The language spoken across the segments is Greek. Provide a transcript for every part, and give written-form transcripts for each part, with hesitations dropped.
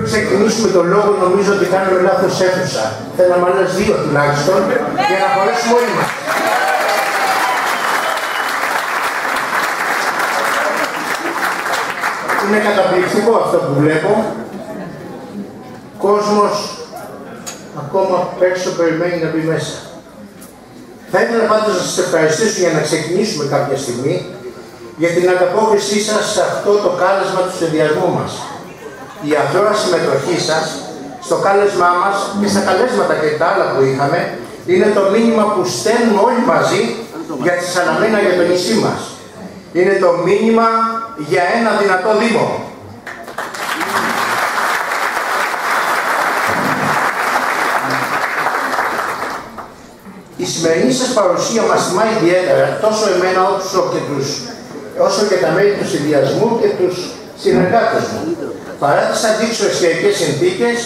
Πριν ξεκινήσουμε τον λόγο, νομίζω ότι κάνουμε λάθος αίθουσα. Θέλαμε άλλες 2 τουλάχιστον για να χωρέσουμε όλοι μας. Είναι καταπληκτικό αυτό που βλέπω. Κόσμος ακόμα έξω περιμένει να μπει μέσα. Θα ήθελα πάντως να σας ευχαριστήσω για να ξεκινήσουμε κάποια στιγμή για την ανταπόκρισή σας σε αυτό το κάλεσμα του συνδυασμού μας. Η αθρώα συμμετοχή σας στο κάλεσμά μας και στα καλέσματα και τα άλλα που είχαμε είναι το μήνυμα που στέλνουμε όλοι μαζί για τη Σαλαμίνα, για το νησί μας. Είναι το μήνυμα για ένα δυνατό Δήμο. Η σημερινή σας παρουσία μας τιμά ιδιαίτερα τόσο εμένα όσο και τα μέλη του συνδυασμού και τους συνεργάτες μου. Παρά τις αντίξωες καιρικές συνθήκες,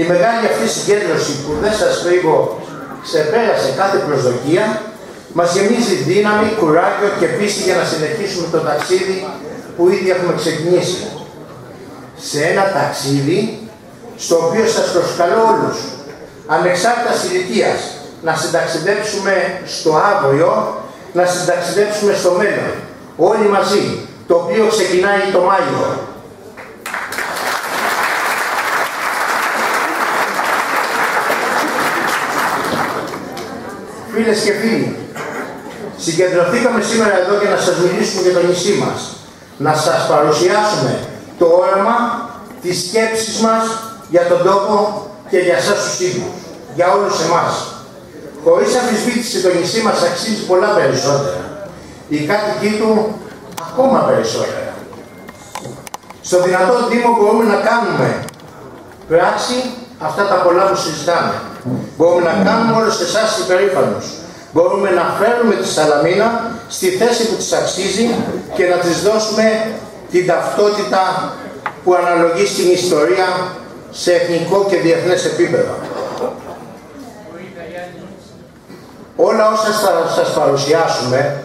η μεγάλη αυτή συγκέντρωση που δεν σας κρύβω ξεπέρασε κάθε προσδοκία, μας γεμίζει δύναμη, κουράγιο και πίστη για να συνεχίσουμε το ταξίδι που ήδη έχουμε ξεκινήσει. Σε ένα ταξίδι στο οποίο σας προσκαλώ όλους, ανεξάρτητας ηλικίας, να συνταξιδέψουμε στο αύριο, να συνταξιδέψουμε στο μέλλον. Όλοι μαζί, το οποίο ξεκινάει το Μάιο. Φίλες και φίλοι, συγκεντρωθήκαμε σήμερα εδώ για να σας μιλήσουμε για το νησί μας. Να σας παρουσιάσουμε το όραμα, τις σκέψεις μας για τον τόπο και για εσάς τους ίδιους, για όλους εμάς. Χωρίς αμφισβήτηση το νησί μας αξίζει πολλά περισσότερα. Οι κάτοικοι του ακόμα περισσότερα. Στο δυνατό Δήμο μπορούμε να κάνουμε πράξη αυτά τα πολλά που συζητάμε. Μπορούμε να κάνουμε όλους εσάς υπερήφανους. Μπορούμε να φέρουμε τη Σαλαμίνα στη θέση που της αξίζει και να της δώσουμε την ταυτότητα που αναλογεί στην ιστορία σε εθνικό και διεθνές επίπεδο. Όλα όσα θα σας παρουσιάσουμε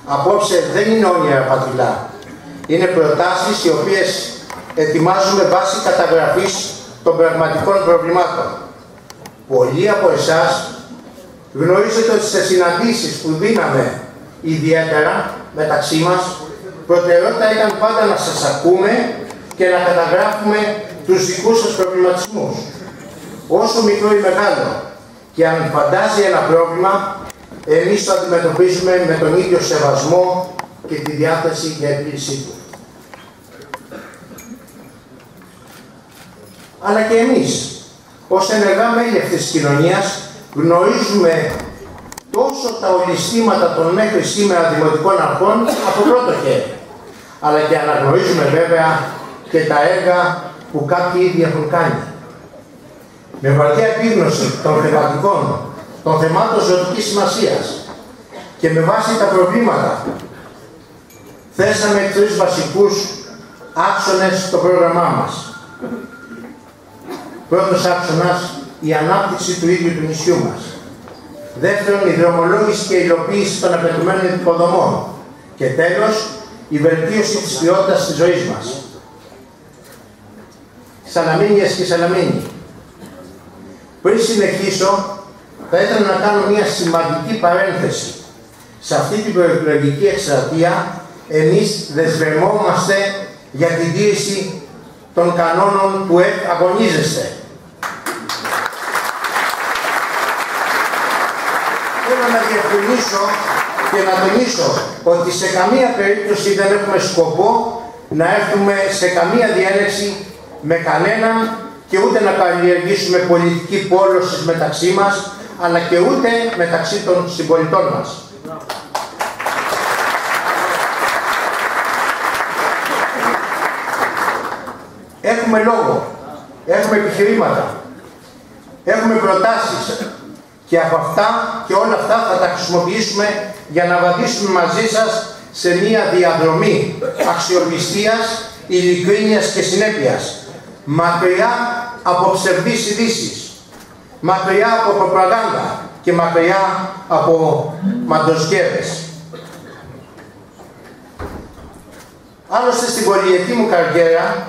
απόψε δεν είναι όνειρα πατριλά. Είναι προτάσεις οι οποίες ετοιμάζουμε βάσει καταγραφής των πραγματικών προβλημάτων. Πολλοί από εσάς γνωρίζετε ότι σε συναντήσεις που δίναμε ιδιαίτερα μεταξύ μας, προτεραιότητα ήταν πάντα να σας ακούμε και να καταγράφουμε τους δικούς σας προβληματισμούς, όσο μικρό ή μεγάλο. Και αν φαντάζει ένα πρόβλημα, εμείς το αντιμετωπίζουμε με τον ίδιο σεβασμό και τη διάθεση για επίλυσή του. Αλλά και εμείς, ως ενεργά μέλη αυτής της κοινωνίας, γνωρίζουμε τόσο τα ολισθήματα των μέχρι σήμερα δημοτικών αρχών από πρώτο χέρι, αλλά και αναγνωρίζουμε βέβαια και τα έργα που κάποιοι ήδη έχουν κάνει. Με βαριά επίγνωση των θεματικών, των θεμάτων ζωτικής σημασίας και με βάση τα προβλήματα, θέσαμε 3 βασικούς άξονες στο πρόγραμμά μας. Πρώτος άξονας, η ανάπτυξη του ίδιου του νησιού μας. Δεύτερον, η δρομολόγηση και η υλοποίηση των απαιτουμένων υποδομών. Και τέλος, η βελτίωση της ποιότητας της ζωής μας. Σαλαμίνιες και Σαλαμίνοι, πριν συνεχίσω, θα ήθελα να κάνω μια σημαντική παρένθεση. Σε αυτή την προεκλογική εκστρατεία, εμείς δεσμευόμαστε για την τήρηση των κανόνων που αγωνίζεστε. Θέλω να διευκρινίσω και να τονίσω ότι σε καμία περίπτωση δεν έχουμε σκοπό να έρθουμε σε καμία διένεξη με κανέναν και ούτε να καλλιεργήσουμε πολιτική πόλωση μεταξύ μας, αλλά και ούτε μεταξύ των συμπολιτών μας. Έχουμε λόγο, έχουμε επιχειρήματα, έχουμε προτάσεις και από αυτά και όλα αυτά θα τα χρησιμοποιήσουμε για να βαδίσουμε μαζί σας σε μία διαδρομή αξιοπιστίας, ειλικρίνειας και συνέπειας, μακριά από ψευδείς ειδήσεις, μακριά από προπαγάνδα και μακριά από μαντοσκεύες. Άλλωστε στην πολυετή μου καριέρα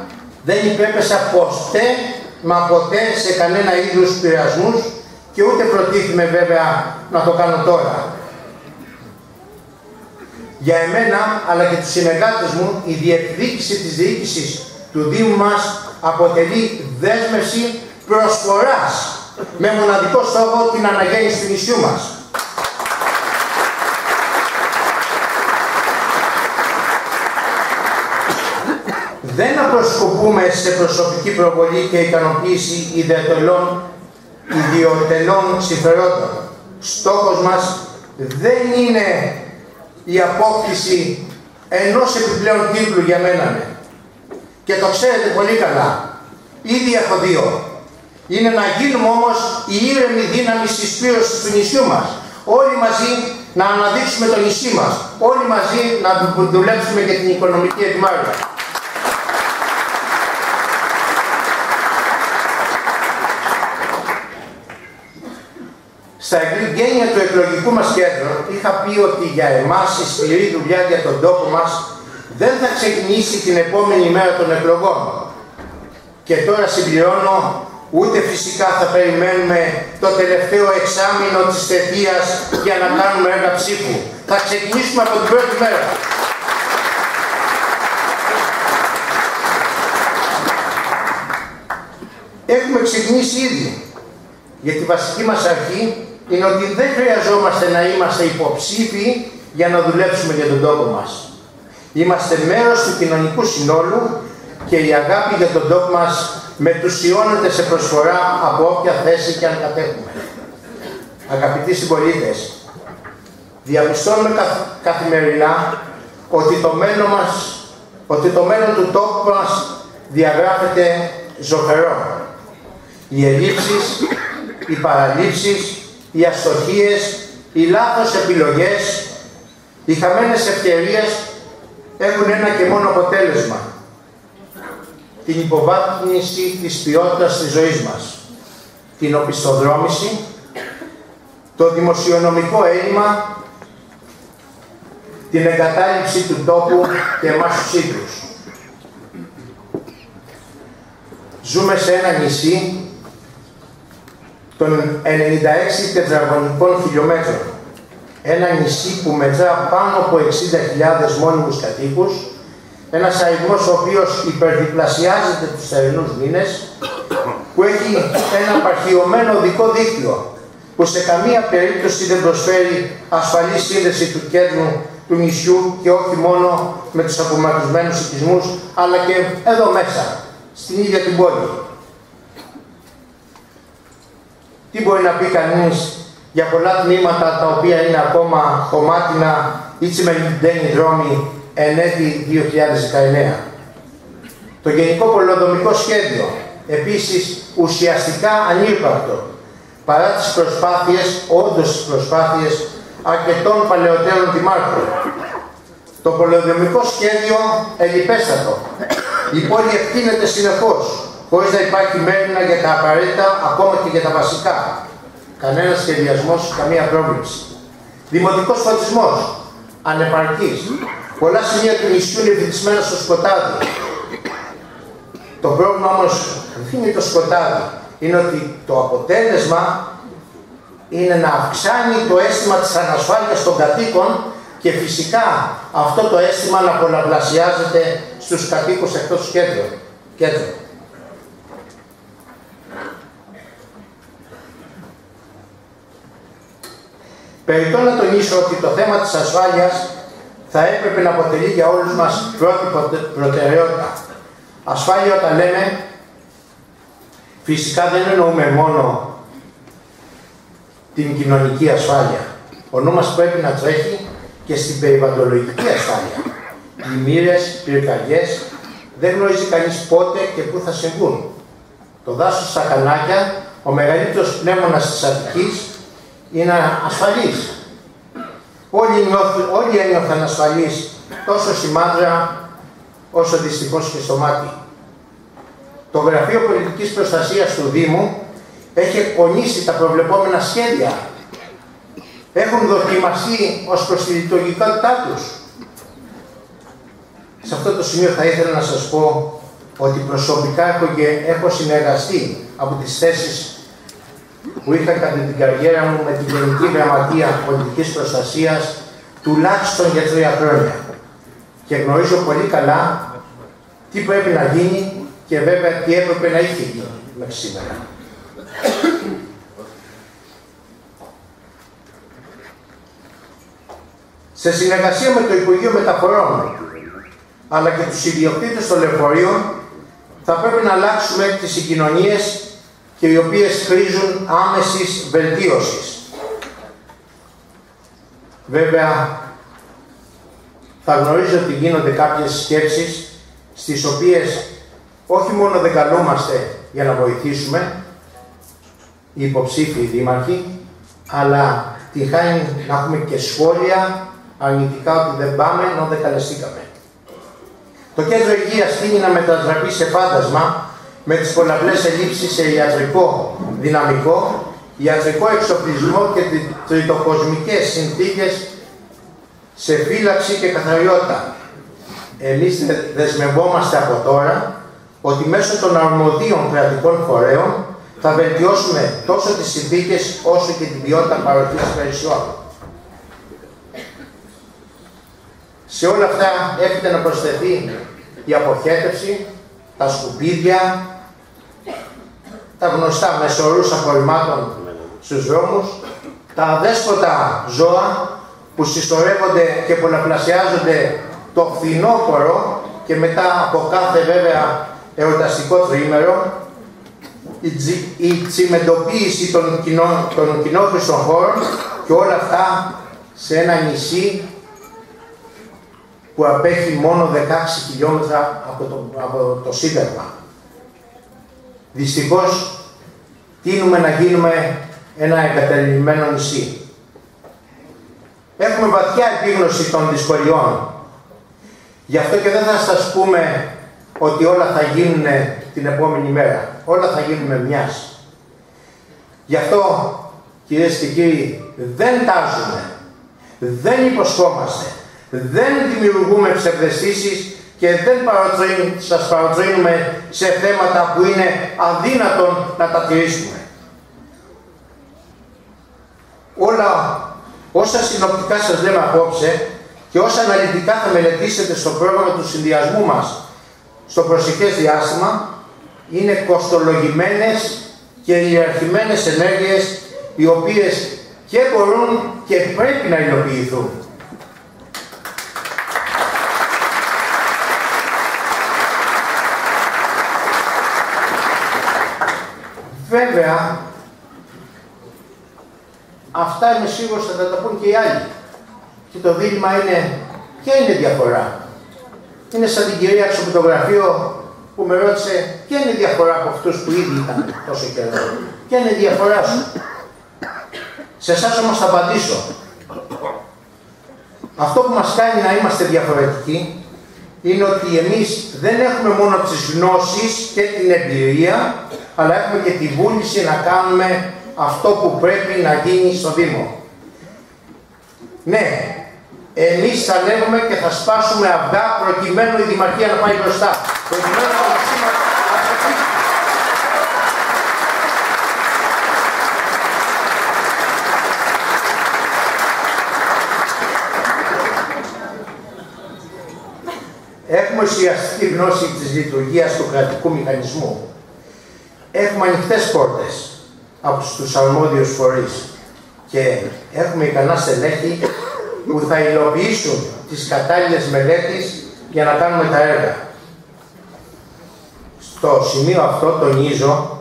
Δεν υπέπεσα ποτέ σε κανένα είδους πειρασμούς και ούτε προτίθεμαι βέβαια να το κάνω τώρα. Για εμένα, αλλά και τους συνεργάτες μου, η διεκδίκηση της διοίκησης του Δήμου μας αποτελεί δέσμευση προσφοράς με μοναδικό στόχο την αναγέννηση του νησιού μας. Δεν αποσκοπούμε σε προσωπική προβολή και ικανοποίηση ιδιωτελών συμφερόντων. Στόχος μας δεν είναι η απόκτηση ενός επιπλέον τίτλου για μένα. Και το ξέρετε πολύ καλά. Ήδη έχω δύο. Είναι να γίνουμε όμως η ήρεμη δύναμη συσπήρωσης του νησιού μας. Όλοι μαζί να αναδείξουμε το νησί μας. Όλοι μαζί να δουλέψουμε για την οικονομική ευημάρεια. Στα εγγένεια του εκλογικού μας κέντρου είχα πει ότι για εμάς η σκληρή δουλειά για τον τόπο μας δεν θα ξεκινήσει την επόμενη μέρα των εκλογών. Και τώρα συμπληρώνω, ούτε φυσικά θα περιμένουμε το τελευταίο εξάμηνο της θητείας για να κάνουμε έργα ψήφου. Θα ξεκινήσουμε από την πρώτη μέρα. Έχουμε ξεκινήσει ήδη, γιατί η βασική μας αρχή είναι ότι δεν χρειαζόμαστε να είμαστε υποψήφιοι για να δουλέψουμε για τον τόπο μας. Είμαστε μέρος του κοινωνικού συνόλου και η αγάπη για τον τόπο μας μετουσιώνεται σε προσφορά από όποια θέση και αν κατέχουμε. Αγαπητοί συμπολίτες, διαπιστώνουμε καθημερινά ότι το μέλλον του τόπου μας διαγράφεται ζωφερό. Οι ελλείψεις, οι παραλήψεις, οι αστοχίες, οι λάθος επιλογές, οι χαμένες ευκαιρίες έχουν ένα και μόνο αποτέλεσμα. Την υποβάθμιση της ποιότητας της ζωής μας. Την οπισθοδρόμηση, το δημοσιονομικό έλλειμμα, την εγκατάλειψη του τόπου και εμάς τους ίδιους. Ζούμε σε ένα νησί των 96 τετραγωνικών χιλιόμετρων. Ένα νησί που μετρά πάνω από 60.000 μόνιμους κατοίκους, ένας αριθμός ο οποίος υπερδιπλασιάζεται τους θερινούς μήνες, που έχει ένα απαρχιωμένο οδικό δίκτυο, που σε καμία περίπτωση δεν προσφέρει ασφαλή σύνδεση του κέντρου του νησιού και όχι μόνο με τους απομακρυσμένους οικισμούς, αλλά και εδώ μέσα, στην ίδια την πόλη. Τι μπορεί να πει κανείς για πολλά τμήματα τα οποία είναι ακόμα χωμάτινα ή τσιμεντένοι δρόμοι εν έτη 2019. Το Γενικό Πολεοδομικό Σχέδιο, επίσης ουσιαστικά ανύπαρκτο, παρά τις προσπάθειες, όντως τις προσπάθειες αρκετών παλαιότερων δημάρχων. Το πολεοδομικό σχέδιο ελλιπέστατο. Η πόλη ευθύνεται συνεχώς, χωρίς να υπάρχει μέρημνα για τα απαραίτητα, ακόμα και για τα βασικά. Κανένας σχεδιασμός, καμία πρόβλεψη. Δημοτικός φωτισμός, ανεπαρκής. Πολλά σημεία του νησιού είναι βυθισμένα στο σκοτάδι. Το πρόβλημα όμως δεν είναι το σκοτάδι. Είναι ότι το αποτέλεσμα είναι να αυξάνει το αίσθημα της ανασφάλειας των κατοίκων και φυσικά αυτό το αίσθημα να πολλαπλασιάζεται στους κατοίκους εκτός του κέντρου. Περιττό να τονίσω ότι το θέμα της ασφάλειας θα έπρεπε να αποτελεί για όλους μας πρώτη προτεραιότητα. Ασφάλεια όταν λέμε, φυσικά δεν εννοούμε μόνο την κοινωνική ασφάλεια. Ο νου μας πρέπει να τρέχει και στην περιβαλλοντολογική ασφάλεια. Πλημμύρες, πυρκαγιές, δεν γνωρίζει κανείς πότε και πού θα συμβούν. Το δάσος στα Κανάκια, ο μεγαλύτερος πνεύμονας της Αττικής, είναι ασφαλής. Όλοι ένιωθαν ασφαλείς, τόσο στη Μάντρα, όσο δυστυχώς και στο Μάτι. Το Γραφείο Πολιτικής Προστασίας του Δήμου έχει εκπονήσει τα προβλεπόμενα σχέδια. Έχουν δοκιμαστεί ως προς τη λειτουργικότητά τους. Σε αυτό το σημείο θα ήθελα να σας πω ότι προσωπικά έχω συνεργαστεί από τις θέσεις που είχα κατά την καριέρα μου με την Γενική Γραμματεία Πολιτικής Προστασίας τουλάχιστον για 3 χρόνια. Και γνωρίζω πολύ καλά τι πρέπει να γίνει και βέβαια τι έπρεπε να είχε γίνει μέχρι σήμερα. Σε συνεργασία με το Υπουργείο Μεταφορών αλλά και τους ιδιοκτήτες των λεωφορείων θα πρέπει να αλλάξουμε τις συγκοινωνίες και οι οποίες χρήζουν άμεσης βελτίωσης. Βέβαια, θα γνωρίζω ότι γίνονται κάποιες σκέψεις στις οποίες όχι μόνο δεν καλούμαστε για να βοηθήσουμε οι υποψήφιοι δήμαρχοι, αλλά τη χάνει να έχουμε και σχόλια αρνητικά ότι δεν πάμε ενώ δεν καλεστήκαμε. Το κέντρο υγείας τείνει να μετατραπεί σε φάντασμα με τις πολλαπλές ελλείψεις σε ιατρικό δυναμικό, ιατρικό εξοπλισμό και τριτοκοσμικές συνθήκες σε φύλαξη και καθαριότητα. Εμείς δεσμευόμαστε από τώρα ότι μέσω των αρμοδίων κρατικών φορέων θα βελτιώσουμε τόσο τις συνθήκες όσο και την ποιότητα παροχής υπηρεσιών. Σε όλα αυτά έρχεται να προσθεθεί η αποχέτευση, τα σκουπίδια, τα γνωστά μεσορούς απορριμμάτων στους δρόμους, τα αδέσποτα ζώα που συσσωρεύονται και πολλαπλασιάζονται το φθινόπωρο και μετά από κάθε βέβαια εορταστικό τριήμερο, η τσιμεντοποίηση των κοινόχρηστων χώρων και όλα αυτά σε ένα νησί που απέχει μόνο 16 χιλιόμετρα από το Σύνταγμα. Δυστυχώς, τείνουμε να γίνουμε ένα εγκαταλειμμένο νησί. Έχουμε βαθιά επίγνωση των δυσκολιών. Γι' αυτό και δεν θα σας πούμε ότι όλα θα γίνουν την επόμενη μέρα. Όλα θα γίνουν μιας. Γι' αυτό, κυρίες και κύριοι, δεν τάζουμε, δεν υποσχόμαστε, δεν δημιουργούμε ψευδαισθήσεις και δεν σας παροτρύνουμε σε θέματα που είναι αδύνατον να τα τηρήσουμε. Όλα όσα συνοπτικά σας λέμε απόψε και όσα αναλυτικά θα μελετήσετε στο πρόγραμμα του συνδυασμού μας στο προσεχές διάστημα είναι κοστολογημένες και ιεραρχημένες ενέργειες οι οποίες και μπορούν και πρέπει να υλοποιηθούν. Βέβαια, αυτά είμαι σίγουρος θα τα πούν και οι άλλοι. Και το δίλημμα είναι, ποια είναι η διαφορά. Είναι σαν την κυρία στο φωτογραφείο που με ρώτησε ποια είναι η διαφορά από αυτούς που ήδη ήταν τόσο καιρό. Ποια είναι η διαφορά σου. Σε εσάς όμως θα απαντήσω. Αυτό που μας κάνει να είμαστε διαφορετικοί είναι ότι εμείς δεν έχουμε μόνο τις γνώσεις και την εμπειρία, αλλά έχουμε και τη βούληση να κάνουμε αυτό που πρέπει να γίνει στο Δήμο. Ναι, εμείς θα λέγουμε και θα σπάσουμε αυγά προκειμένου η Δημαρχία να πάει μπροστά. Προκειμένου το νησί μας να προχωρήσει. Έχουμε ουσιαστική γνώση της λειτουργίας του κρατικού μηχανισμού. Έχουμε ανοιχτές πόρτες από τους αρμόδιους φορείς και έχουμε ικανά στελέχη που θα υλοποιήσουν τις κατάλληλες μελέτες για να κάνουμε τα έργα. Στο σημείο αυτό τονίζω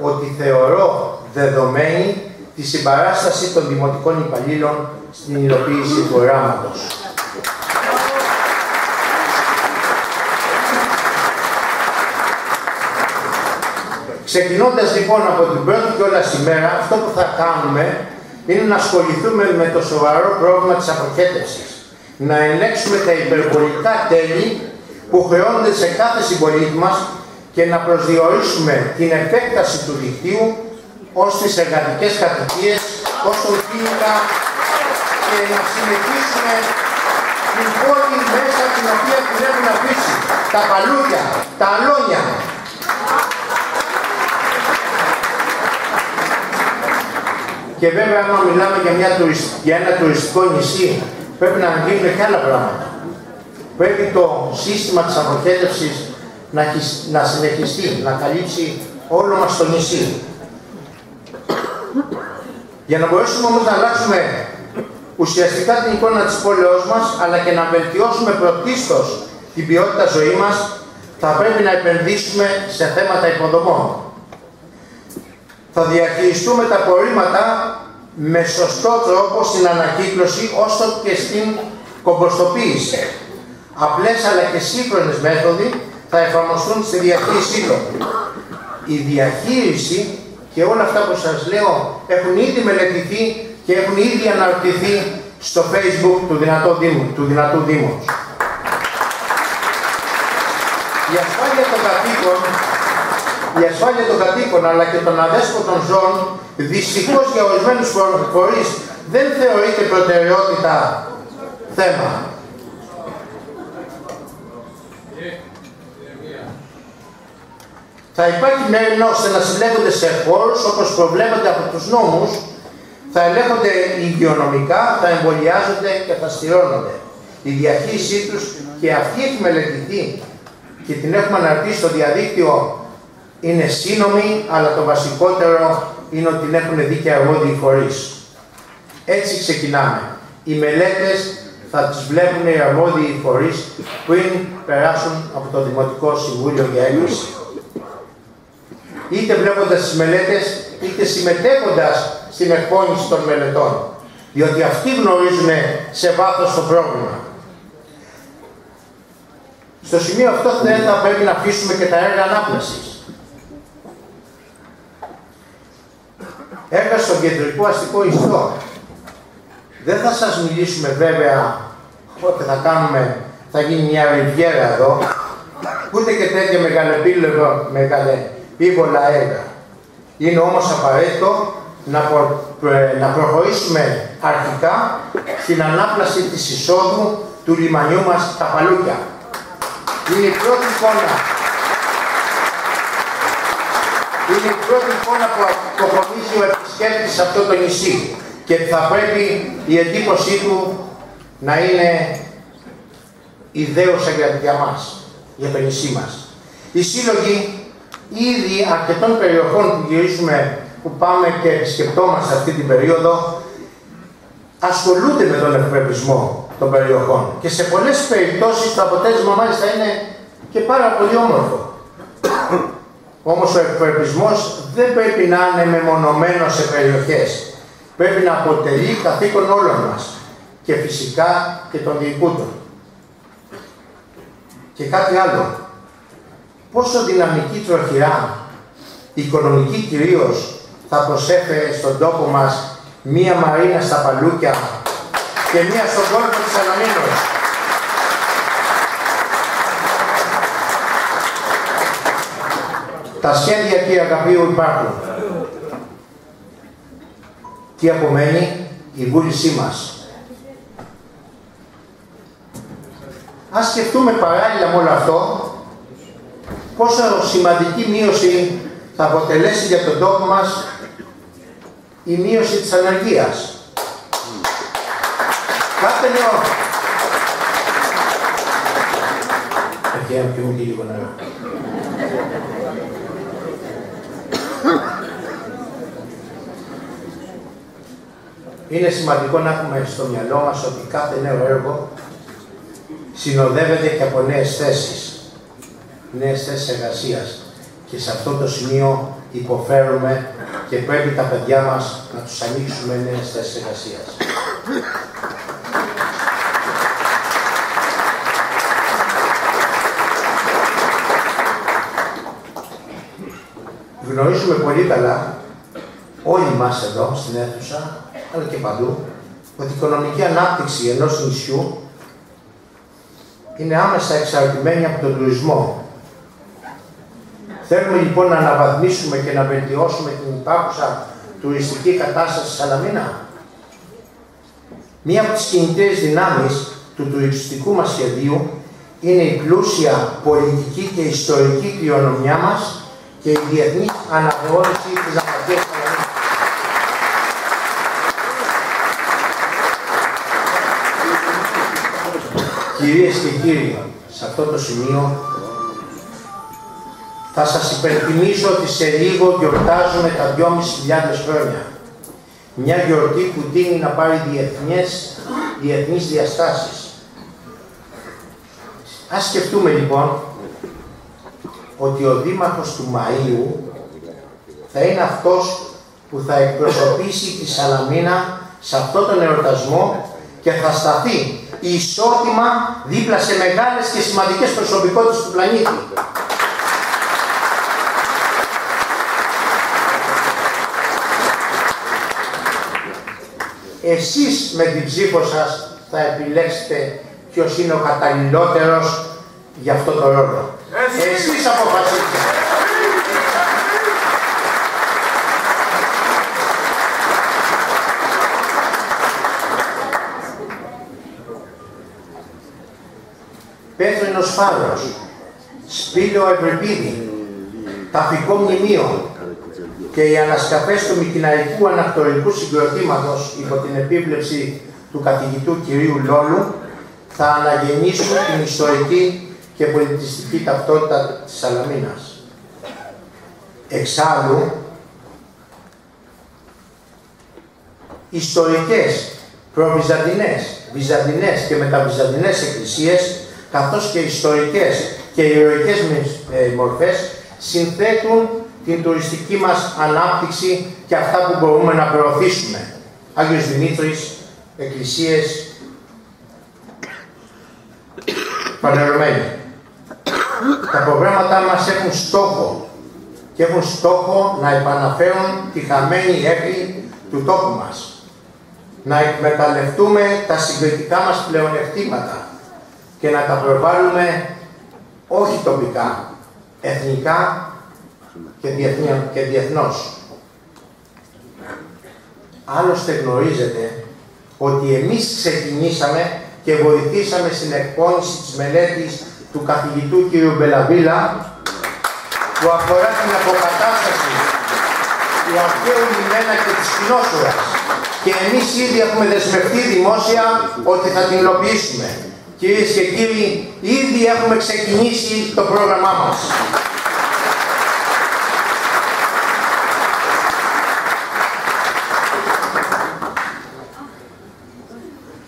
ότι θεωρώ δεδομένη τη συμπαράσταση των δημοτικών υπαλλήλων στην υλοποίηση του οράματος. Ξεκινώντας λοιπόν από την πρώτη κιόλας ημέρα, αυτό που θα κάνουμε είναι να ασχοληθούμε με το σοβαρό πρόβλημα της αποχέτευσης. Να ελέγξουμε τα υπερβολικά τέλη που χρεώνται σε κάθε συμπολίτη μας και να προσδιορίσουμε την επέκταση του δικτύου ως τις εργατικές κατοικίες, ως τον κίνητα και να συνεχίσουμε την πόλη μέσα την οποία δουλεύουν να πείσει. Τα παλούδια, τα αλόγια, Και βέβαια, άμα μιλάμε για ένα τουριστικό νησί, πρέπει να γίνουν και άλλα πράγματα. Πρέπει το σύστημα της αποχέτευσης να συνεχιστεί, να καλύψει όλο μας το νησί. Για να μπορέσουμε όμως να αλλάξουμε ουσιαστικά την εικόνα της πόλεως μας, αλλά και να βελτιώσουμε πρωτίστως την ποιότητα ζωής μας, θα πρέπει να επενδύσουμε σε θέματα υποδομών. Θα διαχειριστούμε τα απορρίμματα με σωστό τρόπο στην ανακύκλωση, όσο και στην κομποστοποίηση. Απλές αλλά και σύγχρονες μέθοδοι θα εφαρμοστούν στη διαχείρισή του. Η διαχείριση και όλα αυτά που σας λέω έχουν ήδη μελετηθεί και έχουν ήδη αναρτηθεί στο Facebook του Δυνατού Δήμου. Η ασφάλεια των κατοίκων αλλά και των αδέσποτων ζώων δυστυχώς για ορισμένους φορείς δεν θεωρείται προτεραιότητα θέμα. Θα υπάρχει μέρημνα ώστε να συλλέγονται σε χώρους όπως προβλέπονται από τους νόμους, θα ελέγχονται υγειονομικά, θα εμβολιάζονται και θα στηρώνονται. Η διαχείρισή τους και αυτή έχει μελετηθεί και την έχουμε αναρτήσει στο διαδίκτυο, είναι σύνομη, αλλά το βασικότερο είναι ότι την έχουν δει και αρμόδιοι φορείς. Έτσι ξεκινάμε. Οι μελέτες θα τις βλέπουν οι αρμόδιοι φορείς πριν περάσουν από το Δημοτικό Συμβούλιο για έγκριση. Είτε βλέποντας τις μελέτες, είτε συμμετέχοντας στην εκπόνηση των μελετών. Διότι αυτοί γνωρίζουν σε βάθος το πρόβλημα. Στο σημείο αυτό δεν θα πρέπει να αφήσουμε και τα έργα ανάπλασης. Έργα στον κεντρικό αστικό ιστό. Δεν θα σας μιλήσουμε βέβαια ότι θα γίνει μια ριβιέρα εδώ, ούτε και τέτοια μεγαλεπίβολα έργα. Είναι όμως απαραίτητο να προχωρήσουμε αρχικά στην ανάπλαση της εισόδου του λιμανιού μας στα Παλούκια. Είναι η πρώτη εικόνα που αποκομίζει ο επισκέπτης σε αυτό το νησί και θα πρέπει η εντύπωσή του να είναι ιδέωσα για μας, για το νησί μας. Οι σύλλογοι ήδη αρκετών περιοχών που γυρίσουμε, που πάμε και επισκεπτόμαστε αυτή την περίοδο, ασχολούνται με τον ευπρεπισμό των περιοχών και σε πολλές περιπτώσεις το αποτέλεσμα μάλιστα είναι και πάρα πολύ όμορφο. Όμως ο ευπρεπισμός δεν πρέπει να είναι μεμονωμένος σε περιοχές. Πρέπει να αποτελεί καθήκον όλων μας και φυσικά και των διοικούντων. Και κάτι άλλο. Πόσο δυναμική τροχιά, οικονομική κυρίως, θα προσέφερε στον τόπο μας μία μαρίνα στα Παλούκια και μία στον κόλπο της Σαλαμίνος. Τα σχέδια, κύριε Αγαπίου, υπάρχουν. Τι απομένει? Η βούλησή μας. Ας σκεφτούμε παράλληλα με όλο αυτό, πόσο σημαντική μείωση θα αποτελέσει για τον τόπο μας η μείωση της ανεργίας. Κάθε νέο... πιούμε και λίγο νερό. Είναι σημαντικό να έχουμε στο μυαλό μας ότι κάθε νέο έργο συνοδεύεται και από νέες θέσεις εργασίας. Και σε αυτό το σημείο υποφέρουμε και πρέπει τα παιδιά μας να τους ανοίξουμε νέες θέσεις εργασίας. Γνωρίζουμε πολύ καλά, όλοι μας εδώ στην αίθουσα, αλλά και παντού, ότι η οικονομική ανάπτυξη ενός νησιού είναι άμεσα εξαρτημένη από τον τουρισμό. Θέλουμε λοιπόν να αναβαθμίσουμε και να βελτιώσουμε την υπάρχουσα τουριστική κατάσταση στη Σαλαμίνα. Μία από τις κινητήρες δυνάμεις του τουριστικού μας σχεδίου είναι η πλούσια πολιτική και ιστορική κληρονομιά μας και η διεθνή αναγνώριση της Ναυτικής Σαλαμίνας. Κυρίες και κύριοι, σε αυτό το σημείο θα σας υπενθυμίσω ότι σε λίγο γιορτάζουμε τα 2.500 χρόνια. Μια γιορτή που τείνει να πάρει διεθνείς διαστάσεις. Ας σκεφτούμε λοιπόν ότι ο Δήμαρχος του Μαΐου θα είναι αυτός που θα εκπροσωπήσει τη Σαλαμίνα σε αυτόν τον εορτασμό και θα σταθεί ισότιμα δίπλα σε μεγάλες και σημαντικές προσωπικότητες του πλανήτη. Εσείς με την ψήφο σας θα επιλέξετε ποιος είναι ο καταλληλότερος για αυτό το ρόλο. Εσείς αποφασίζετε. Πέτρινος Φάρος, Σπήλαιο Ευρυπίδη, Ταφικό Μνημείο και οι ανασκαφές του Μικηναϊκού Ανακτορικού Συγκροτήματος υπό την επίβλεψη του καθηγητού κυρίου Λόλου θα αναγεννήσουν την ιστορική και πολιτιστική ταυτότητα της Σαλαμίνας. Εξάλλου, ιστορικές, προβυζαντινές, βυζαντινές και μεταβυζαντινές εκκλησίες καθώς και ιστορικές και ηρωικές μορφές συνθέτουν την τουριστική μας ανάπτυξη και αυτά που μπορούμε να προωθήσουμε. Άγιος Δημήτρης, εκκλησίες, πανερωμένοι. Τα προγράμματά μας έχουν στόχο να επαναφέρουν τη χαμένη έγκλη του τόπου μας. Να εκμεταλλευτούμε τα συγκριτικά μας πλεονεκτήματα και να τα προβάλλουμε όχι τοπικά, εθνικά και διεθνώς. Άλλωστε γνωρίζετε ότι εμείς ξεκινήσαμε και βοηθήσαμε στην εκπόνηση της μελέτης του καθηγητού κ. Μπελαβίλα που αφορά την αποκατάσταση του αρχαίου λιμένα και της κοινόσουρας και εμείς ήδη έχουμε δεσμευτεί δημόσια ότι θα την υλοποιήσουμε. Κυρίες και κύριοι, ήδη έχουμε ξεκινήσει το πρόγραμμά μας.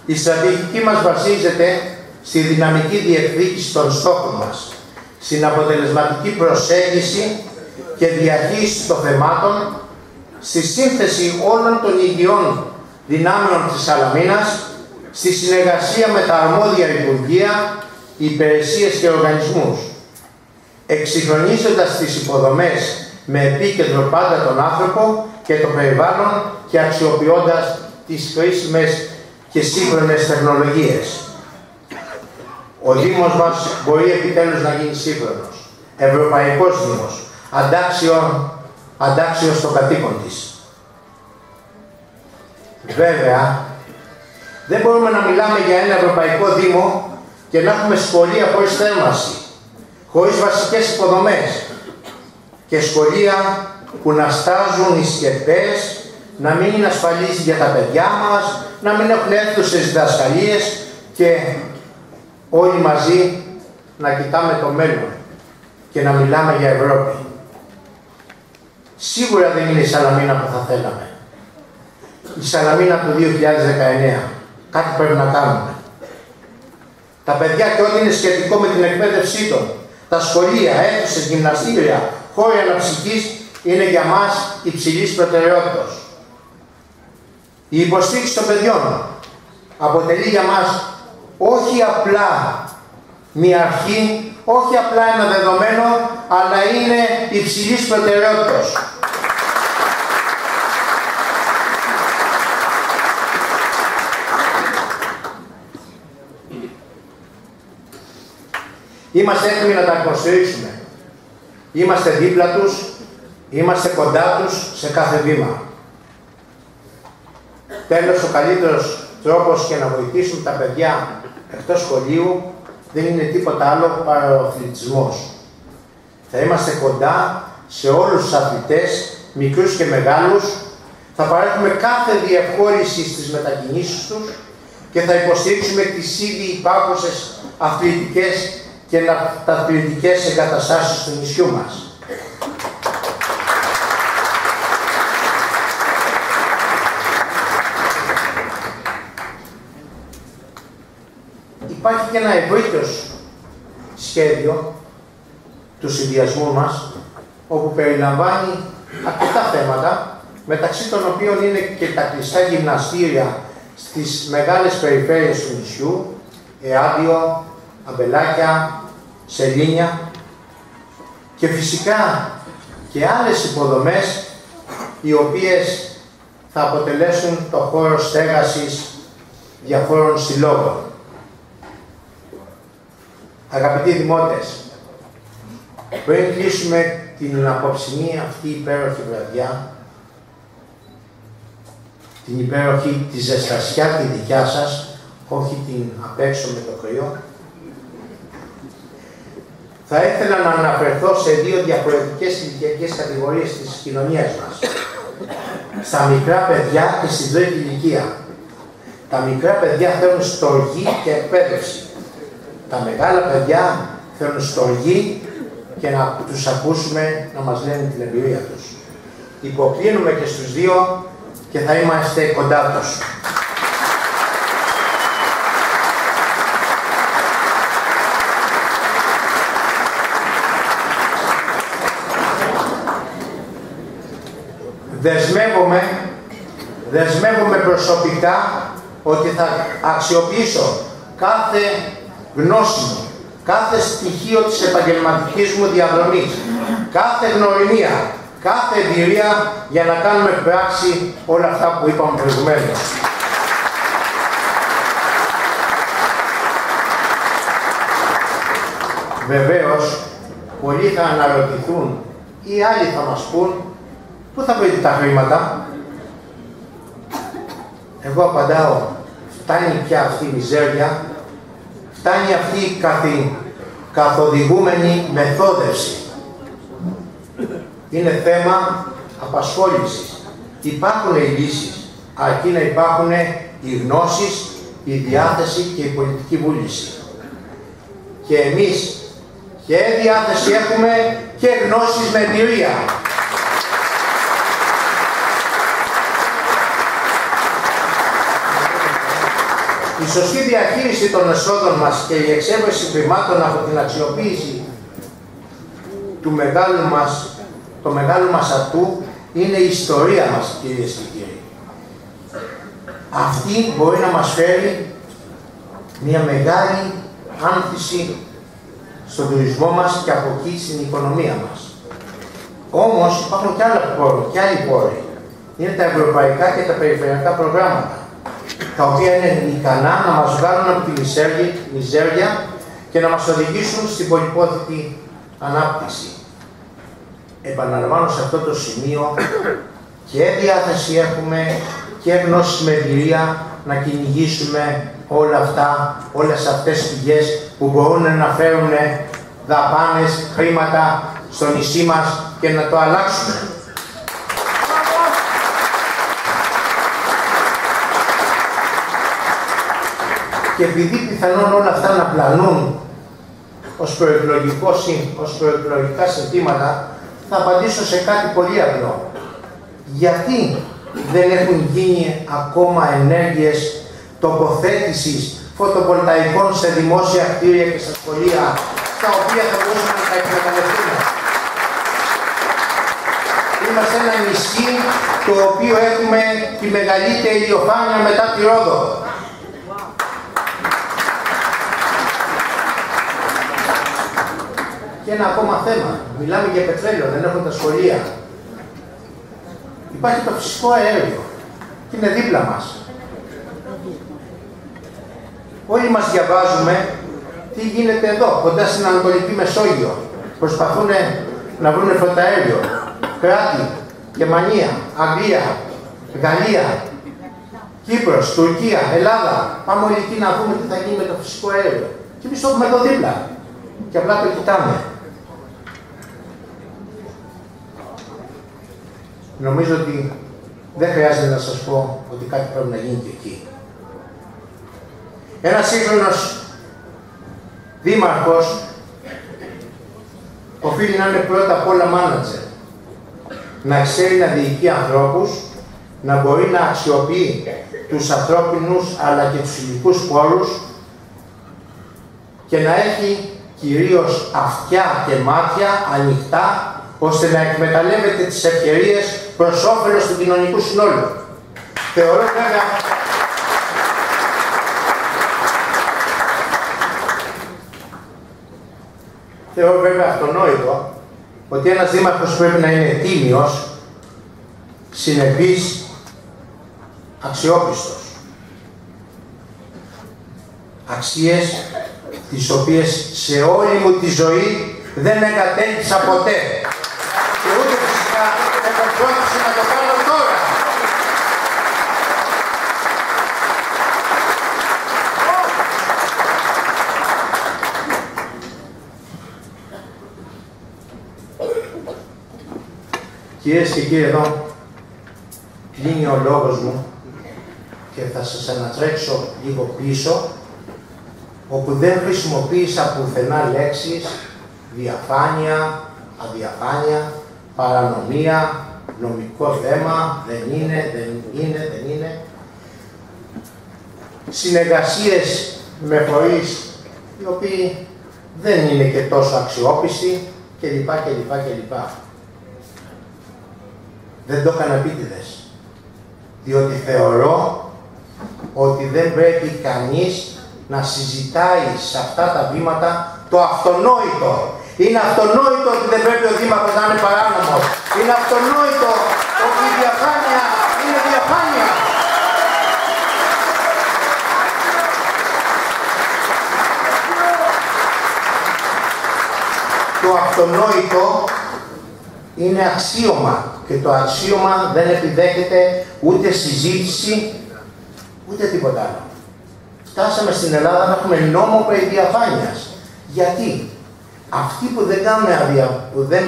Η στρατηγική μας βασίζεται στη δυναμική διεκδίκηση των στόχων μας, στην αποτελεσματική προσέγγιση και διαχείριση των θεμάτων, στη σύνθεση όλων των υγιών δυνάμεων της Σαλαμίνας, στη συνεργασία με τα αρμόδια υπουργεία, υπηρεσίες και οργανισμούς, εξυγχρονίζοντας τις υποδομές με επίκεντρο πάντα τον άνθρωπο και το περιβάλλον και αξιοποιώντας τις χρήσιμες και σύγχρονες τεχνολογίες. Ο Δήμος μας μπορεί επιτέλους να γίνει σύγχρονος, ευρωπαϊκός Δήμος, αντάξιος των κατοίκων της. Βέβαια, δεν μπορούμε να μιλάμε για ένα ευρωπαϊκό Δήμο και να έχουμε σχολεία χωρίς θέρμανση, χωρίς βασικές υποδομές και σχολεία που να στάζουν οι σκεπές, να μην είναι ασφαλείς για τα παιδιά μας, να μην έχουν αίθουσες διδασκαλίες και όλοι μαζί να κοιτάμε το μέλλον και να μιλάμε για Ευρώπη. Σίγουρα δεν είναι η Σαλαμίνα που θα θέλαμε. Η Σαλαμίνα του 2019. Κάτι πρέπει να κάνουμε. Τα παιδιά και ό,τι είναι σχετικό με την εκπαίδευσή των, τα σχολεία, αίθουσες, γυμναστήρια, χώροι αναψυχής είναι για μας υψηλής προτεραιότητας. Η υποστήριξη των παιδιών αποτελεί για μας όχι απλά μια αρχή, όχι απλά ένα δεδομένο, αλλά είναι υψηλής προτεραιότητας. Είμαστε έτοιμοι να τα υποστηρίξουμε. Είμαστε δίπλα τους, είμαστε κοντά τους σε κάθε βήμα. Τέλος, ο καλύτερος τρόπος για να βοηθήσουμε τα παιδιά εκτός σχολείου δεν είναι τίποτα άλλο παρά ο αθλητισμός. Θα είμαστε κοντά σε όλους τους αθλητές, μικρούς και μεγάλους, θα παρέχουμε κάθε διευκόλυνση στις μετακινήσεις τους, και θα υποστηρίξουμε τις ήδη υπάρχουσες αθλητικές και ναυτιλιακές εγκαταστάσεις του νησιού μας. Υπάρχει και ένα ευρύτερο σχέδιο του συνδυασμού μας, όπου περιλαμβάνει αρκετά θέματα, μεταξύ των οποίων είναι και τα κλειστά γυμναστήρια στις μεγάλες περιφέρειες του νησιού, Εάντιο, Αμπελάκια, Σελήνια και φυσικά και άλλες υποδομές οι οποίες θα αποτελέσουν το χώρο στέγασης διαφόρων συλλόγων. Αγαπητοί δημότες, πριν κλείσουμε την απόψινή αυτή υπέροχη βραδιά, την υπέροχη τη ζεστασιά τη δικιά σας, όχι την απ' έξω με το κρύο, θα ήθελα να αναφερθώ σε δύο διαφορετικές ηλικιακές κατηγορίες της κοινωνίας μας. Στα μικρά παιδιά και στην τρίτη ηλικία. Τα μικρά παιδιά θέλουν στοργή και εκπαίδευση. Τα μεγάλα παιδιά θέλουν στοργή και να τους ακούσουμε να μας λένε την εμπειρία τους. Υποκλίνουμε και στους δύο και θα είμαστε κοντά τους. Δεσμεύομαι προσωπικά ότι θα αξιοποιήσω κάθε γνώση μου, κάθε στοιχείο της επαγγελματικής μου διαδρομής, κάθε γνωριμία, κάθε εμπειρία για να κάνουμε πράξη όλα αυτά που είπαμε προηγουμένως. Βεβαίως, πολλοί θα αναρωτηθούν ή άλλοι θα μας πούν πού θα βρείτε τα χρήματα. Εγώ απαντάω, φτάνει πια αυτή η μιζέρια, φτάνει αυτή η καθοδηγούμενη μεθόδευση. Είναι θέμα απασχόλησης. Υπάρχουν οι λύσεις, αρκεί να υπάρχουν οι γνώσεις, η διάθεση και η πολιτική βούληση. Και εμείς και διάθεση έχουμε και γνώσεις με εμπειρία. Η σωστή διαχείριση των εσόδων μας και η εξέβρεση χρημάτων από την αξιοποίηση του μεγάλου μας ατού είναι η ιστορία μας, κυρίες και κύριοι. Αυτή μπορεί να μας φέρει μια μεγάλη άνθηση στον τουρισμό μας και από εκεί στην οικονομία μας. Όμως υπάρχουν και άλλοι πόροι. Είναι τα ευρωπαϊκά και τα περιφερειακά προγράμματα, τα οποία είναι ικανά να μας βγάλουν από τη μιζέρια και να μας οδηγήσουν στην πολυπόθητη ανάπτυξη. Επαναλαμβάνω σε αυτό το σημείο, και διάθεση έχουμε και γνώση με εμπειρία να κυνηγήσουμε όλες αυτές τις πηγές που μπορούν να φέρουν δαπάνες, χρήματα στο νησί μας και να το αλλάξουμε. Και επειδή πιθανόν όλα αυτά να πλανούν ως προεκλογικά συνθήματα, θα απαντήσω σε κάτι πολύ απλό. Γιατί δεν έχουν γίνει ακόμα ενέργειες τοποθέτησης φωτοβολταϊκών σε δημόσια κτίρια και στα σχολεία, τα οποία θα μπορούσαμε να τα εκμεταλλευτούμε? Είμαστε ένα νησί το οποίο έχουμε τη μεγαλύτερη ηλιοφάνεια μετά τη Ρόδο. Και ένα ακόμα θέμα. Μιλάμε για πετρέλαιο, δεν έχουν τα σχολεία. Υπάρχει το φυσικό αέριο και είναι δίπλα μας. Όλοι μας διαβάζουμε τι γίνεται εδώ, κοντά στην Ανατολική Μεσόγειο. Προσπαθούν να βρουν φωταέριο. Κράτη, Γερμανία, Αγγλία, Γαλλία, Κύπρος, Τουρκία, Ελλάδα. Πάμε όλοι εκεί να δούμε τι θα γίνει με το φυσικό αέριο. Και εμείς το έχουμε εδώ δίπλα. Και απλά το κοιτάμε. Νομίζω ότι δεν χρειάζεται να σας πω ότι κάτι πρέπει να γίνει και εκεί. Ένας σύγχρονος δήμαρχος οφείλει να είναι πρώτα απ' όλα μάνατζερ. Να ξέρει να διοικεί ανθρώπους, να μπορεί να αξιοποιεί τους ανθρώπινους αλλά και τους υλικούς πόρους και να έχει κυρίως αυτιά και μάτια ανοιχτά ώστε να εκμεταλλεύεται τις ευκαιρίες προς όφελος του κοινωνικού συνόλου. Θεωρώ βέβαια αυτονόητο ότι ένας δήμαρχος πρέπει να είναι τίμιος, συνεπής, αξιόπιστος. Αξίες τις οποίες σε όλη μου τη ζωή δεν εγκατέλειψα ποτέ. Και ούτε φυσικά έχω πρόθεση να το κάνω τώρα. Κυρίες και κύριοι, εδώ κλείνει ο λόγος μου και θα σας ανατρέξω λίγο πίσω, όπου δεν χρησιμοποίησα πουθενά λέξεις διαφάνεια, αδιαφάνεια, παρανομία, νομικό θέμα, δεν είναι. Συνεργασίες με φορείς οι οποίοι δεν είναι και τόσο αξιόπιστοι κλπ. Δεν το έκανα επίτηδες, διότι θεωρώ ότι δεν πρέπει κανείς να συζητάει σε αυτά τα βήματα το αυτονόητο. Είναι αυτονόητο ότι δεν πρέπει ο Δήμαρχος να είναι παράνομος. Είναι αυτονόητο ότι η διαφάνεια είναι διαφάνεια. Το αυτονόητο είναι αξίωμα και το αξίωμα δεν επιδέχεται ούτε συζήτηση ούτε τίποτα άλλο. Φτάσαμε στην Ελλάδα να έχουμε νόμο περί διαφάνειας. Γιατί αυτοί που δεν κάνουν που δεν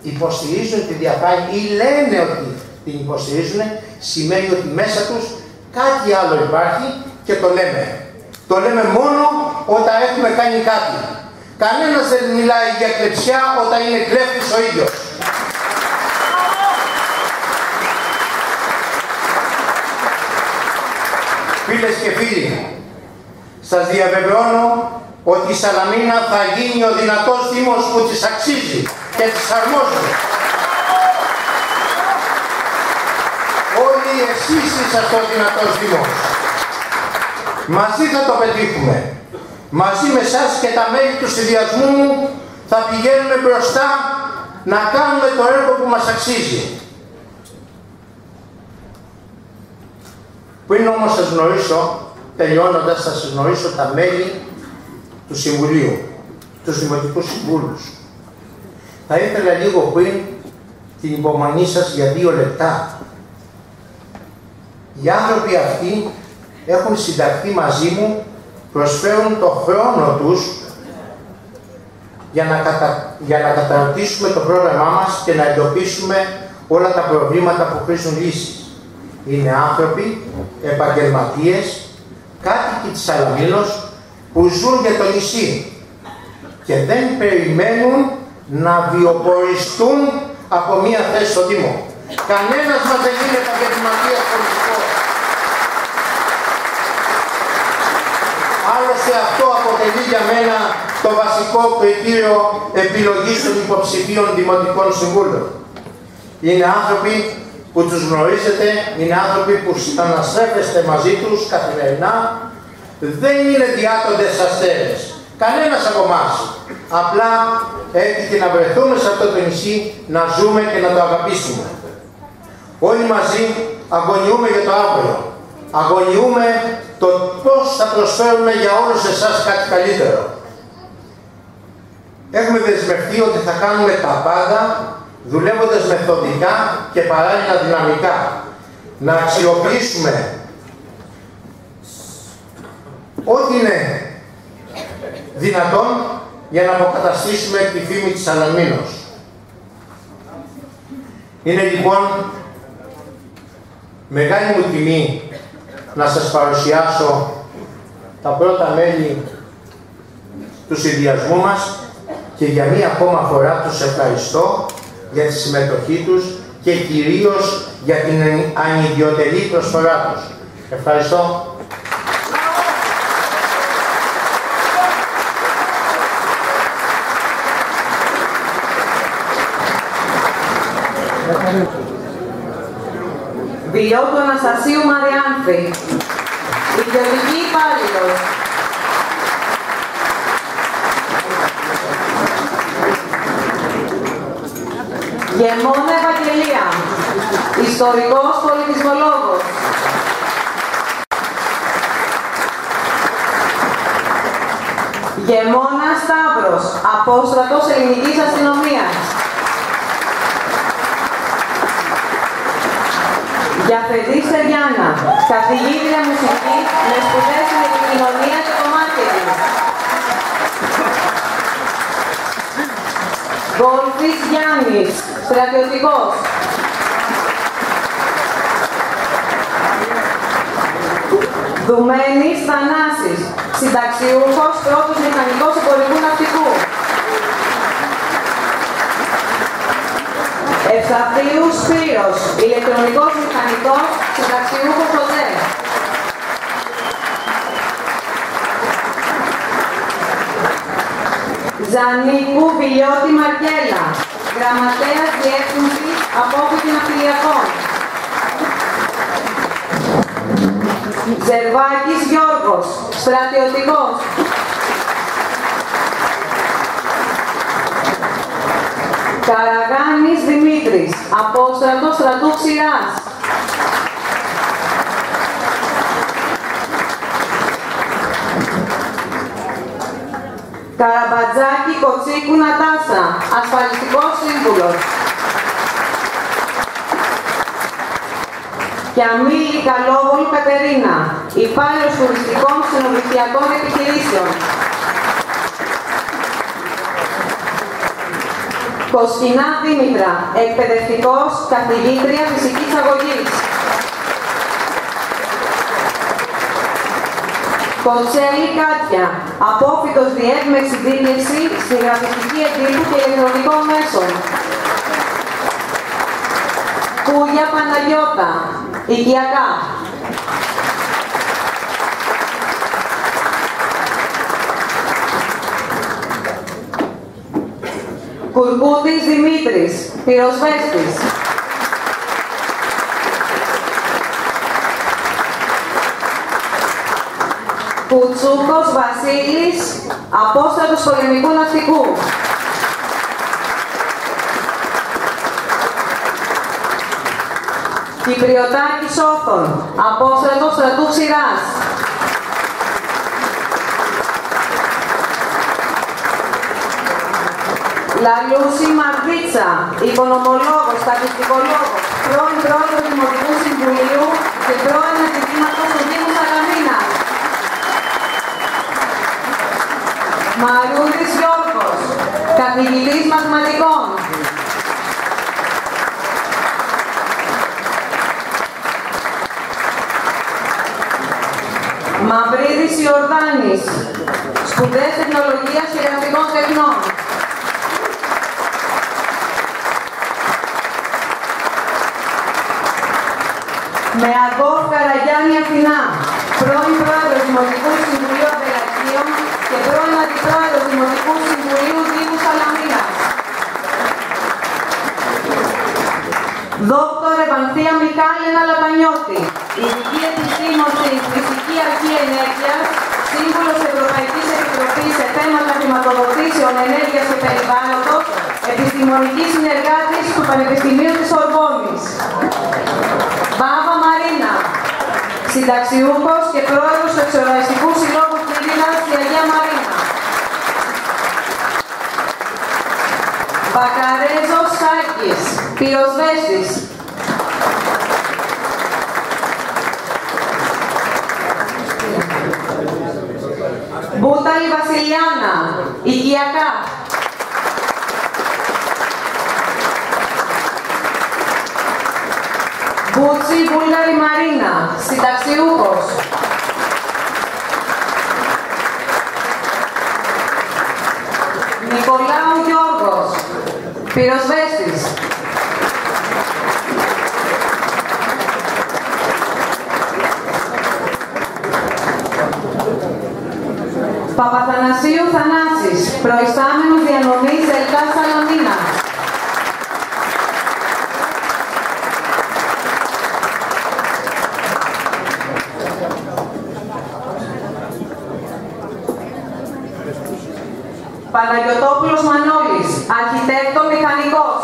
υποστηρίζουν τη διαφάνεια ή λένε ότι την υποστηρίζουν, σημαίνει ότι μέσα τους κάτι άλλο υπάρχει και το λέμε. Το λέμε μόνο όταν έχουμε κάνει κάτι. Κανένας δεν μιλάει για κλεψιά όταν είναι κλέφτης ο ίδιος. Φίλες και φίλοι, σας διαβεβαιώνω ότι η Σαλαμίνα θα γίνει ο δυνατός Δήμος που της αξίζει και της αρμόζει. Όλοι εσείς είσαστε ο δυνατός Δήμος. Μαζί θα το πετύχουμε. Μαζί με εσάς και τα μέλη του συνδυασμού μου θα πηγαίνουμε μπροστά να κάνουμε το έργο που μας αξίζει. Πριν όμως σας γνωρίσω, τελειώνοντας θα σας γνωρίσω τα μέλη του Συμβουλίου, τους Δημοτικούς Συμβούλους. Θα ήθελα λίγο πριν την υπομονή σας για 2 λεπτά. Οι άνθρωποι αυτοί έχουν συνταχθεί μαζί μου, προσφέρουν το χρόνο τους για να καταρτήσουμε το πρόγραμμά μας και να εντοπίσουμε όλα τα προβλήματα που χρήζουν λύσεις. Είναι άνθρωποι, επαγγελματίες, κάτοικοι της Σαλαμίνος που ζουν για το νησί και δεν περιμένουν να βιοποριστούν από μία θέση στο Δήμο. Κανένας μας δεν είναι επαγγελματίας πολιτικός. Άλλωστε αυτό αποτελεί για μένα το βασικό κριτήριο επιλογής των υποψηφίων δημοτικών συμβούλων. Είναι άνθρωποι που τους γνωρίζετε, είναι άνθρωποι που συναναστρέφεστε μαζί τους καθημερινά, δεν είναι διάτοντες αστέρες. Κανένας από εμάς. Απλά έτυχε να βρεθούμε σε αυτό το νησί, να ζούμε και να το αγαπήσουμε. Όλοι μαζί αγωνιούμε για το αύριο. Αγωνιούμε το πώς θα προσφέρουμε για όλους εσάς κάτι καλύτερο. Έχουμε δεσμευτεί ότι θα κάνουμε τα πάντα δουλεύοντας μεθοδικά και παράλληλα δυναμικά. Να αξιοποιήσουμε ό,τι είναι δυνατόν για να αποκαταστήσουμε τη φήμη της Σαλαμίνος. Είναι λοιπόν μεγάλη μου τιμή να σας παρουσιάσω τα πρώτα μέλη του συνδυασμού μας και για μία ακόμα φορά τους ευχαριστώ για τη συμμετοχή τους και κυρίως για την ανιδιοτελή προσφορά τους. Ευχαριστώ. Βιό του Αναστασίου Μαριάνθη, ιδιωτική υπάλληλος. Γεμώνα Ευαγγελία, ιστορικός πολιτισμολόγος. Γεμώνα Σταύρος, απόστρατος ελληνικής αστυνομίας. Γιαφεδής Τεριάννα, καθηγήτρια μουσικής με σπουδές στην επικοινωνία και το μάρκετινγκ. Γόλφης Γιάννης, στρατιωτικός. Δουμένης Θανάσης, συνταξιούχος πρώτος μηχανικός εμπορικού ναυτικού. Ευσταθίου Σπύρος, ηλεκτρονικός μηχανικός, συνταξιούχος ΟΤΕ. Ζανίκου Βιλιώτη Μαρκέλα, γραμματέας διεύθυνσης απόφοιτη ναυτιλιακών. Ζερβάκης Γιώργος, στρατιωτικός. Καραγάνης Δημήτρης, απόστρατος στρατού Ξηράς. Καραμπατζάκη Κοτσίκου Νατάσα, ασφαλιστικός σύμβουλος. Κιαμίλη Καλόβολου Κατερίνα, υπάλληλος τουριστικών ξενοδοχειακών επιχειρήσεων. Κοσκινά Δήμητρα, εκπαιδευτικός, καθηγήτρια φυσικής αγωγής. Κοτσέλη Κάτια, απόφοιτος διέτ με εξειδίκευση στη γραφιστική εντύπου και ηλεκτρονικών μέσων. Κούγια Παναγιώτα, οικιακά. Κουρκούτης Δημήτρης, πυροσβέστης. Κουτσούκος Βασίλης, απόστρατος πολεμικού ναυτικού. Κυπριωτάκης Όθων, απόστρατος στρατού Ξηράς. Λαλούση Μαρδίτσα, οικονομολόγος, στατιστικολόγος, πρώην πρόεδρος Δημοτικού Συμβουλίου και πρώην αντιδήματος του Δήμου Σαλαμίνας. Μαρούδης Γιώργος, καθηγητής μαθηματικών. Μαυρίδης Ιορδάνης, σπουδές τεχνολογίας και γραφικών τεχνών. Μεαγόφ Καραγιάννη Αθηνά, πρώην πρόεδρος Δημοτικού Συμβουλίου Απελακίων και πρώην αντιπρόεδρος Δημοτικού Συμβουλίου Δήμου Σαλαμίνας. Δόκτωρ Ευανθία Μιχάληνα Λαπανιώτη, ειδική επιστήμονη Φυσική Αρχή Ενέργειας, σύμβουλος Ευρωπαϊκής Επιτροπής σε θέματα χρηματοδοτήσεων ενέργειας και περιβάλλοντος, επιστημονική συνεργάτης του Πανεπιστημίου της Σορβόνης. Βάβα Μαρίνα, συνταξιούχος και πρόεδρος του Εξοραϊστικού Συλλόγου Κυρίνας στη Αγία Μαρίνα. Μπακαρέζος Σάκης, πυροσβέστης. Μπούταλη Βασιλιάνα, οικιακά. Μπούτσι Βούλγαρη Μαρίνα, συνταξιούχος. Πυροσβέστης. Παπαθανασίου Θανάσης, προϊστάμενος διανομής ΕΛΤΑ Σαλαμίνα. Παναγιωτόπουλος Μανώλης, αρχιτέκτο μηχανικός.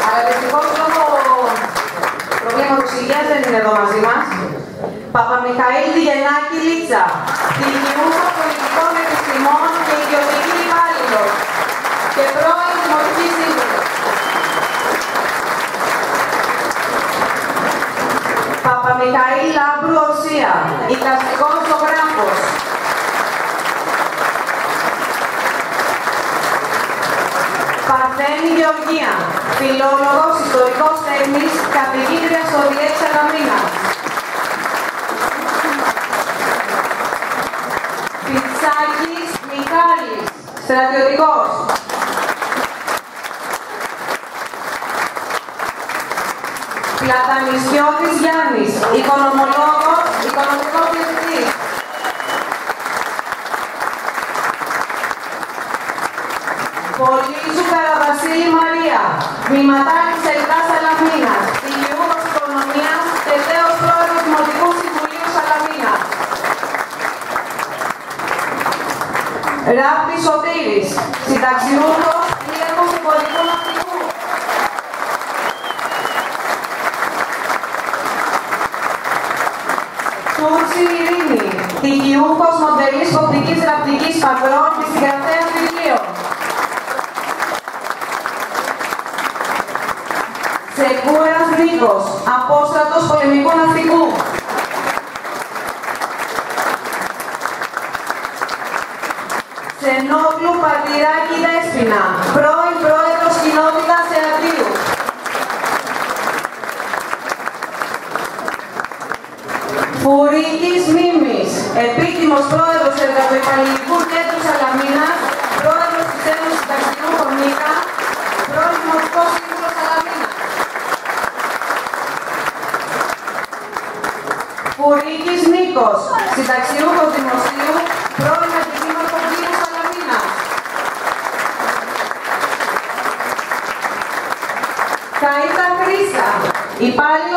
Αλλά δυστυχώς λόγω προβλήματος υγείας δεν είναι εδώ μαζί μας. Παπαμιχαήλ Διγεννάκη Λίτσα, δικηγούρο πολιτικών επιστημών και ιδιωτική υπάλληλος και πρώην δημοτική σύμβουλος. Παπαμιχαήλ Λάμπρου Ορσία, εικαστικός ζωγράφος. Παρθένη Γεωργία, φιλόλογος, ιστορικός τέχνης, καθηγήτρια στο ΔΙΕΚ Σαλαμίνα. Πιτσάκης Μιχάλης, στρατιωτικός. Πλατανισιώτης Γιάννης, οικονομολόγος, οικονομικός διευθυντής. Πολύζου Καραβασίλη Μαρία, μηματάρχης ΕΛΤΑ Σαλαμίνας, δικηγόρος οικονομίας, τελευταίος πρόεδρος Δημοτικού Συμβουλίου Σαλαμίνας. Ράπτης Σωτήρης, συνταξιούχος, δίαρχος υποδικού ναυτικού. Τούρση Ειρήνη, δικηγούχος μοντελής οπτικής ραπτικής πατρών της συγγραφέας βιβλίων. Σεκούρας Νίκος, απόστρατος πολεμικού ναυτικού. Σενόγλου Παρτηράκη Δέσποινα, πρώην πρόεδρος κοινότητας Ερατείου. Φουρίκης Μίμης, επίτιμος πρόεδρος Εργατοϊπαλληλικού Κέντρου Σαλαμίνας, πρόεδρος της Ένωσης Συνταξιούχων ΜΥΚΑ, πρώην Δημοτικός Σύμβουλος Σαλαμίνας. Φουρίκης Νίκος, συνταξιούχος δημοσίου, πρώην Αντιδήμαρχος Δήμου Σαλαμίνας. Καΐτα Χρύσα, υπάλληλος